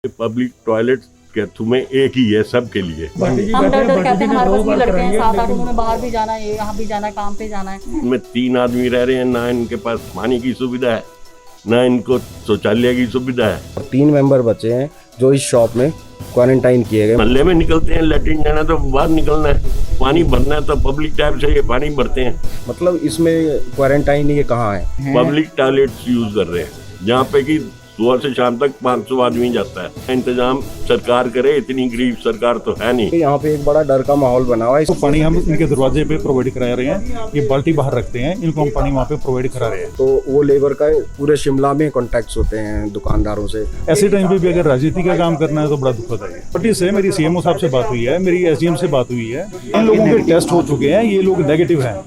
Public toilet के तुम्हें एक ही है सबके लिए। हम डर डर कहते हैं, हमारे पास भी लड़के हैं 7-8, उन्होंने बाहर भी जाना है, यहाँ भी जाना है, काम पे जाना है। में 3 आदमी रह रहे हैं, ना इनके पास पानी की सुविधा है, ना इनको शौचालय की सुविधा है। 3 मेंबर बचे हैं जो इस शॉप में क्वारंटाइन किए गए। मोहल्ले में निकलते हैं, लैट्रिन जाना तो बाहर निकलना है, पानी भरना है तो पब्लिक टैप से ये पानी भरते हैं। मतलब इसमें क्वारंटाइन ये कहाँ है? पब्लिक टॉयलेट्स यूज कर रहे हैं जहाँ पे कि सुबह से शाम तक 500 आदमी जाता है। इंतजाम सरकार करे, इतनी गरीब सरकार तो है नहीं। यहाँ पे एक बड़ा डर का माहौल बना हुआ है। तो पानी हम इनके दरवाजे पे प्रोवाइड करा रहे हैं, ये बाल्टी बाहर रखते हैं, इनको हम पानी वहाँ पे प्रोवाइड करा रहे हैं। तो वो लेबर का पूरे शिमला में कॉन्टेक्ट होते हैं दुकानदारों से। ऐसे टाइम पे भी अगर राजनीति का काम करना है तो बड़ा दुखद है। पार्टी से मेरी सीएमओ साहब से बात हुई है, मेरी एसडीएम से बात हुई है, इन लोगों के टेस्ट हो चुके हैं, ये लोग नेगेटिव हैं।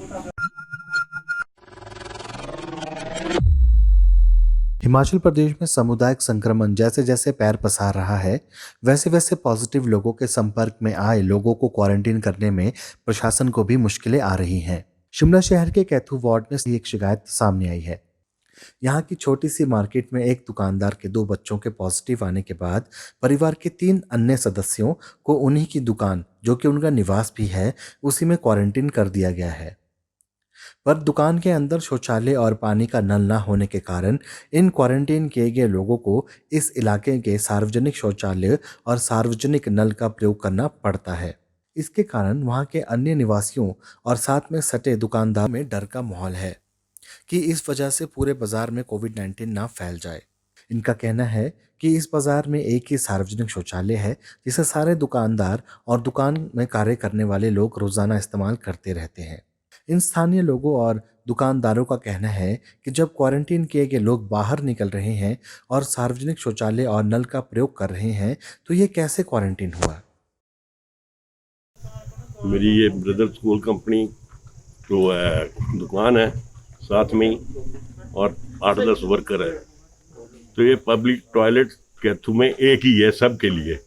हिमाचल प्रदेश में सामुदायिक संक्रमण जैसे जैसे पैर पसार रहा है, वैसे वैसे पॉजिटिव लोगों के संपर्क में आए लोगों को क्वारंटीन करने में प्रशासन को भी मुश्किलें आ रही हैं। शिमला शहर के कैथू वार्ड में एक शिकायत सामने आई है। यहाँ की छोटी सी मार्केट में एक दुकानदार के 2 बच्चों के पॉजिटिव आने के बाद परिवार के 3 अन्य सदस्यों को उन्हीं की दुकान, जो कि उनका निवास भी है, उसी में क्वारंटीन कर दिया गया है। पर दुकान के अंदर शौचालय और पानी का नल न होने के कारण इन क्वारंटीन किए गए लोगों को इस इलाके के सार्वजनिक शौचालय और सार्वजनिक नल का प्रयोग करना पड़ता है। इसके कारण वहां के अन्य निवासियों और साथ में सटे दुकानदार में डर का माहौल है कि इस वजह से पूरे बाजार में कोविड-19 ना फैल जाए। इनका कहना है कि इस बाजार में एक ही सार्वजनिक शौचालय है जिसे सारे दुकानदार और दुकान में कार्य करने वाले लोग रोजाना इस्तेमाल करते रहते हैं। इन स्थानीय लोगों और दुकानदारों का कहना है कि जब क्वारंटीन किए गए लोग बाहर निकल रहे हैं और सार्वजनिक शौचालय और नल का प्रयोग कर रहे हैं तो ये कैसे क्वारंटीन हुआ? मेरी ये ब्रदर स्कूल कंपनी तो दुकान है साथ में ही, और 8-10 वर्कर है। तो ये पब्लिक टॉयलेट के तुम्हें एक ही है सबके लिए।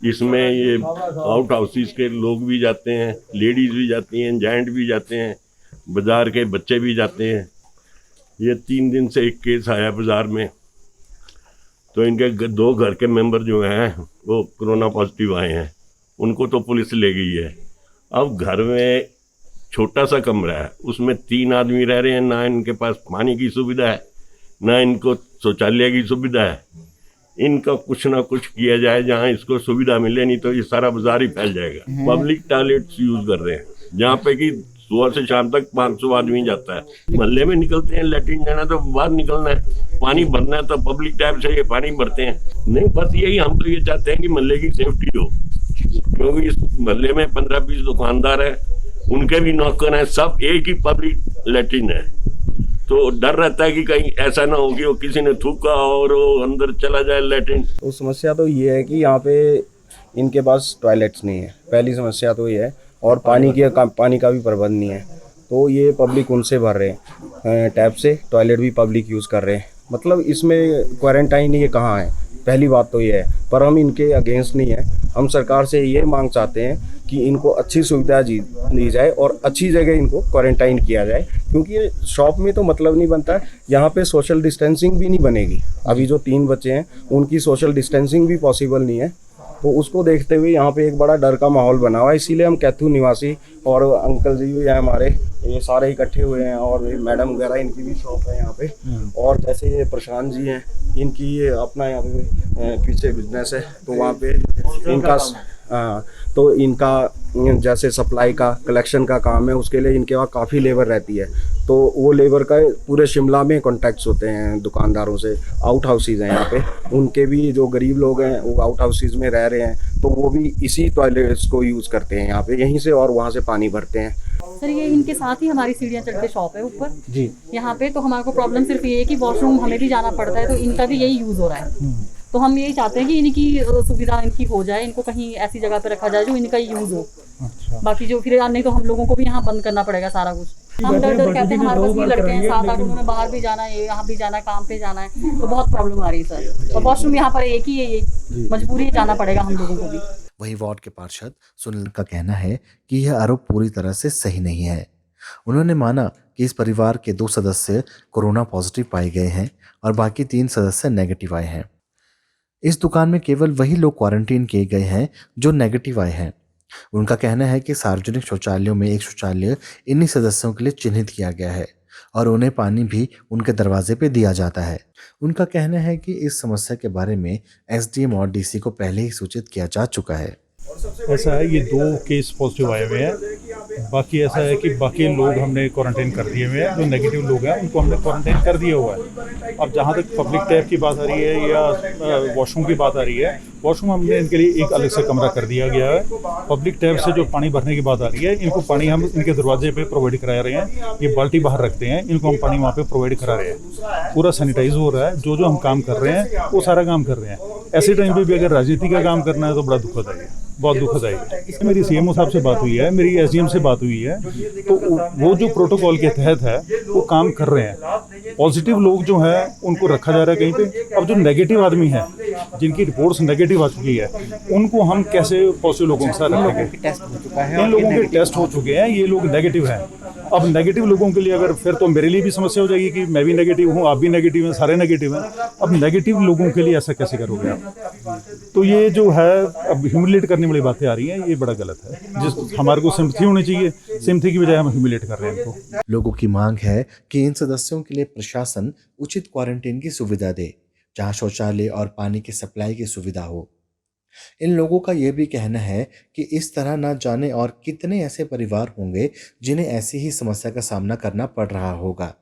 इसमें ये आउट हाउसेस के लोग भी जाते हैं, लेडीज भी जाती हैं, जेंट भी जाते हैं, बाजार के बच्चे भी जाते हैं। ये 3 दिन से एक केस आया बाजार में, तो इनके 2 घर के मेंबर जो हैं वो कोरोना पॉजिटिव आए हैं, उनको तो पुलिस ले गई है। अब घर में छोटा सा कमरा है, उसमें 3 आदमी रह रहे हैं, ना इनके पास पानी की सुविधा है, ना इनको शौचालय की सुविधा है। इनका कुछ ना कुछ किया जाए जहाँ इसको सुविधा मिले, नहीं तो ये सारा बाजार ही फैल जाएगा। पब्लिक टॉयलेट्स यूज कर रहे हैं जहाँ पे कि सुबह से शाम तक 500 आदमी जाता है। मोहल्ले में निकलते हैं, लैट्रिन जाना तो बाहर निकलना है, पानी भरना है तो पब्लिक टैप से ये पानी भरते हैं। नहीं, बस यही हम तो ये चाहते हैं कि मोहल्ले की सेफ्टी हो, क्योंकि इस मोहल्ले में 15-20 दुकानदार है, उनके भी नौकर हैं, सब एक ही पब्लिक लैट्रिन है। तो डर रहता है कि कहीं ऐसा ना हो कि वो किसी ने थूका और वो अंदर चला जाए लैट्रिन। तो समस्या तो ये है कि यहाँ पे इनके पास टॉयलेट्स नहीं है, पहली समस्या तो ये है, और पानी का भी प्रबंध नहीं है। तो ये पब्लिक उनसे भर रहे हैं टैप से, टॉयलेट भी पब्लिक यूज़ कर रहे हैं। मतलब इसमें क्वारंटाइन ये कहाँ है? पहली बात तो ये है। पर हम इनके अगेंस्ट नहीं है, हम सरकार से ये मांग चाहते हैं कि इनको अच्छी सुविधा दी जाए और अच्छी जगह इनको क्वारंटाइन किया जाए, क्योंकि ये शॉप में तो मतलब नहीं बनता, यहाँ पे सोशल डिस्टेंसिंग भी नहीं बनेगी। अभी जो 3 बच्चे हैं उनकी सोशल डिस्टेंसिंग भी पॉसिबल नहीं है। तो उसको देखते हुए यहाँ पे एक बड़ा डर का माहौल बना हुआ है। इसीलिए हम कैथू निवासी और अंकल जी भी हैं हमारे, ये सारे इकट्ठे हुए हैं, और मैडम वगैरह इनकी भी शॉप है यहाँ पे, और जैसे ये प्रशांत जी हैं, इनकी ये अपना यहाँ पे पीछे बिजनेस है, तो वहाँ पे इनका तो इनका जैसे सप्लाई का, कलेक्शन का काम है, उसके लिए इनके वहाँ काफ़ी लेबर रहती है। तो वो लेबर का पूरे शिमला में कॉन्टैक्ट्स होते हैं दुकानदारों से। आउट हाउसेज हैं यहाँ पे, उनके भी जो गरीब लोग हैं वो आउट हाउसेज में रह रहे हैं, तो वो भी इसी टॉयलेट्स को यूज़ करते हैं यहाँ पे, यहीं से, और वहाँ से पानी भरते हैं। सर, ये इनके साथ ही हमारी सीढ़ियाँ चढ़ के शॉप है ऊपर जी। यहाँ पे। तो हमारे को प्रॉब्लम सिर्फ ये है कि वॉशरूम हमें भी जाना पड़ता है, तो इनका भी यही यूज़ हो रहा है। तो हम यही चाहते हैं कि इनकी सुविधा इनकी हो जाए, इनको कहीं ऐसी जगह पे रखा जाए जो इनका यूज़ हो। अच्छा। बाकी जो फिर नहीं तो हम लोगों को भी यहाँ बंद करना पड़ेगा सारा कुछ। हम डर डर कहते हैं, हमारे पास भी लड़के हैं 7-8, उन्होंने बाहर भी जाना है, यहाँ भी जाना है, काम पे जाना है, तो बहुत प्रॉब्लम आ रही है सर। और वॉशरूम यहाँ पर एक ही है, ये मजबूरी जाना पड़ेगा हम लोगों को भी। वहीं वार्ड के पार्षद सुनील का कहना है कि यह आरोप पूरी तरह से सही नहीं है। उन्होंने माना कि इस परिवार के 2 सदस्य कोरोना पॉजिटिव पाए गए हैं और बाकी 3 सदस्य नेगेटिव आए हैं। इस दुकान में केवल वही लोग क्वारंटीन किए गए हैं जो नेगेटिव आए हैं। उनका कहना है कि सार्वजनिक शौचालयों में एक शौचालय इन्हीं सदस्यों के लिए चिन्हित किया गया है और उन्हें पानी भी उनके दरवाजे पे दिया जाता है। उनका कहना है कि इस समस्या के बारे में एसडीएम और डीसी को पहले ही सूचित किया जा चुका है। ऐसा है, ये 2 केस पॉजिटिव आए हुए हैं। बाकी ऐसा है कि बाकी लोग हमने क्वारंटाइन कर दिए हुए हैं। जो नेगेटिव लोग हैं उनको हमने क्वारंटाइन कर दिया हुआ है। अब जहाँ तक पब्लिक टैप की बात आ रही है या वॉशरूम की बात आ रही है, वॉशरूम हमने इनके लिए एक अलग से कमरा कर दिया गया है। पब्लिक टैप से जो पानी भरने की बात आ रही है, इनको पानी हम इनके दरवाजे पे प्रोवाइड करा रहे हैं। ये बाल्टी बाहर रखते हैं, इनको हम पानी वहाँ पे प्रोवाइड करा रहे हैं। पूरा सैनिटाइज हो रहा है। जो हम काम कर रहे हैं वो सारा काम कर रहे हैं। ऐसे टाइम पे भी अगर राजनीति का काम करना है तो बड़ा दुखद है, बहुत दुखद है। मेरी सीएमओ साहब से बात हुई है, मेरी एसडीएम से बात हुई है, तो वो जो प्रोटोकॉल के तहत है वो काम कर रहे हैं। पॉजिटिव लोग जो हैं उनको रखा जा रहा है कहीं पे। अब जो नेगेटिव आदमी हैं, जिनकी रिपोर्ट्स नेगेटिव आ चुकी है, उनको हम कैसे पॉजिटिव लोगों के साथ रखेंगे? इन लोगों के टेस्ट हो चुके हैं, ये लोग नेगेटिव हैं। अब नेगेटिव लोगों के लिए अगर फिर तो मेरे लिए भी समस्या हो जाएगी कि मैं भी नेगेटिव हूँ, आप भी नेगेटिव हैं, सारे नेगेटिव हैं। अब नेगेटिव लोगों के लिए ऐसा कैसे करोगे आप? तो ये जो है अब ह्यूमिलेट करने वाली बातें आ रही हैं, ये बड़ा गलत है। जिस हमारे को सिम्पथी होनी चाहिए, सिम्पथी की बजाय हम ह्यूमिलेट कर रहे हैं इनको। लोगों की मांग है कि इन सदस्यों के लिए प्रशासन उचित क्वारंटीन की सुविधा दे, जहां शौचालय और पानी की सप्लाई की सुविधा हो। इन लोगों का यह भी कहना है कि इस तरह ना जाने और कितने ऐसे परिवार होंगे जिन्हें ऐसी ही समस्या का सामना करना पड़ रहा होगा।